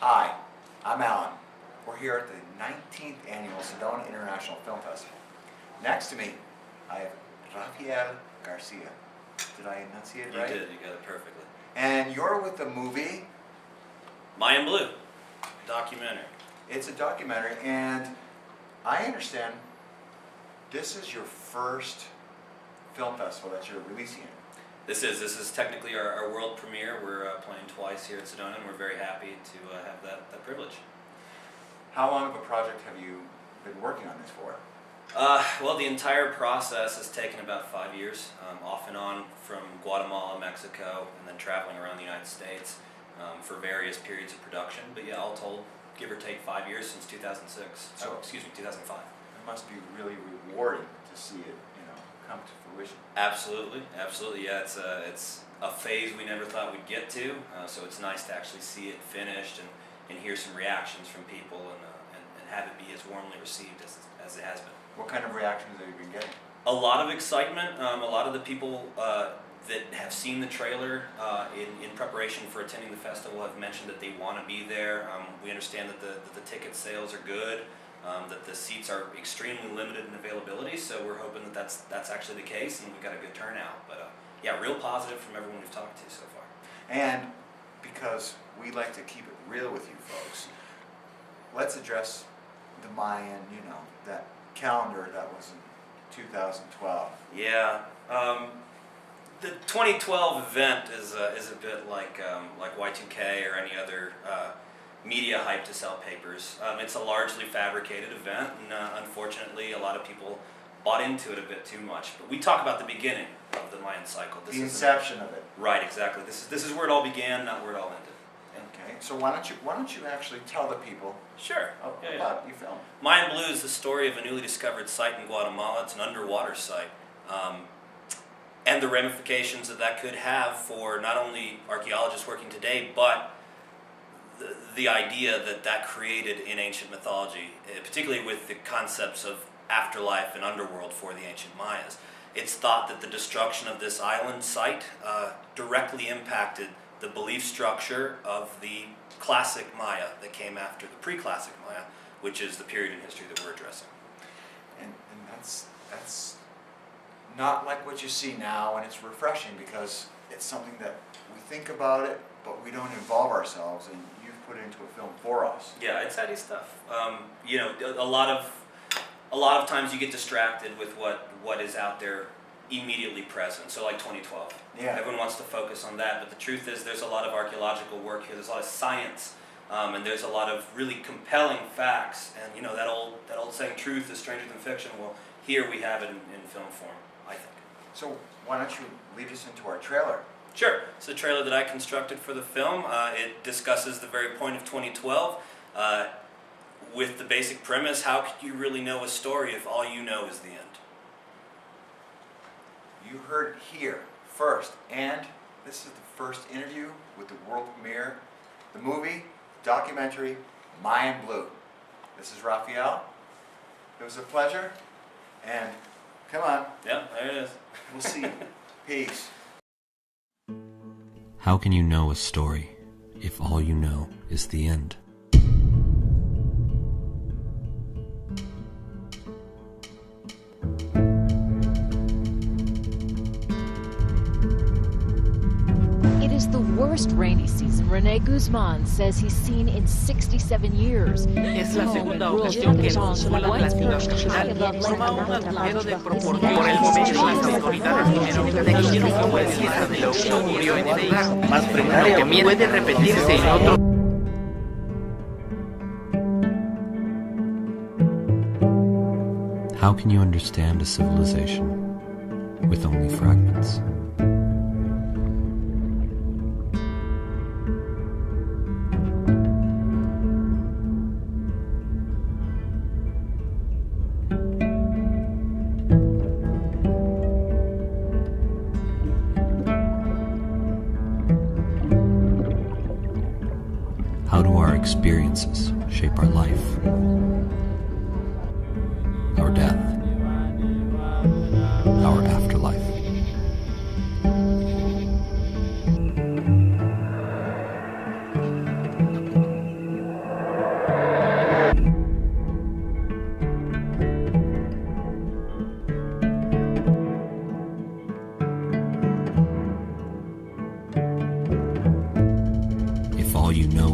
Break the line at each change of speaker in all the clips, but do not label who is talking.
Hi, I'm Alan. We're here at the 19th Annual Sedona International Film Festival. Next to me, I have Rafael Garcia. Did I enunciate it right?
You did, you got it perfectly.
And you're with the movie?
Mayan Blue, documentary.
It's a documentary, and I understand this is your first film festival that you're releasing it.
This is technically our world premiere. We're playing twice here at Sedona, and we're very happy to have that privilege.
How long of a project have you been working on this for?
Well, the entire process has taken about 5 years, off and on from Guatemala, Mexico, and then traveling around the United States for various periods of production. But yeah, all told, give or take 5 years since 2006.
So,
2005.
It must be really rewarding to see it, come to fruition.
Absolutely, absolutely. Yeah, it's a phase we never thought we'd get to. So it's nice to actually see it finished and hear some reactions from people and have it be as warmly received as it has been.
What kind of reactions have you been getting?
A lot of excitement. A lot of the people that have seen the trailer in preparation for attending the festival have mentioned that they want to be there. We understand that the ticket sales are good, that the seats are extremely limited in availability, so we're hoping that that's actually the case, and we've got a good turnout. But yeah, real positive from everyone we've talked to so far.
And because we like to keep it real with you folks, let's address the Mayan, that calendar that was in 2012.
Yeah, the 2012 event is a bit like Y2K or any other media hype to sell papers. It's a largely fabricated event, and unfortunately, a lot of people bought into it a bit too much. But we talk about the beginning of the Mayan cycle.
The inception of it.
Right, exactly. This is where it all began, not where it all ended.
Okay, so why don't you actually tell the people
Sure.
about your film?
Mayan Blue is the story of a newly discovered site in Guatemala. It's an underwater site. And the ramifications that could have for not only archaeologists working today, but the idea that created in ancient mythology, particularly with the concepts of afterlife and underworld for the ancient Mayas. It's thought that the destruction of this island site directly impacted the belief structure of the classic Maya that came after the pre-classic Maya, which is the period in history that we're addressing.
And that's not like what you see now, and it's refreshing because it's something that we think about it, but we don't involve ourselves, and you've put it into a film for us.
Yeah, it's heady stuff. A lot of times you get distracted with what is out there immediately present. So like 2012.
Yeah.
Everyone wants to focus on that, but the truth is there's a lot of archaeological work here. There's a lot of science, and there's a lot of really compelling facts. And that old saying, "Truth is stranger than fiction." Well, here we have it in film form, I think.
So why don't you lead us into our trailer?
Sure. It's a trailer that I constructed for the film. It discusses the very point of 2012 with the basic premise: how could you really know a story if all you know is the end?
You heard here first, and this is the first interview with the world premiere, the movie, documentary, Mayan Blue. This is Rafael. It was a pleasure, and come on.
Yeah, there it is.
We'll see you. Peace.
How can you know a story if all you know is the end?
It is the worst rainy season Rene Guzman says he's seen in 67 years.
Es la segunda ocasión que el consuelo de la ciudad capital forma un agujero de proporción. Por el momento, las autoridades dijeron que fue fiesta de lo que ocurrió en el lugar, más precario que puede repetirse en otro.
How can you understand a civilization with only fragments? How do our experiences shape our life, our death, our afterlife?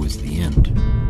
is the end.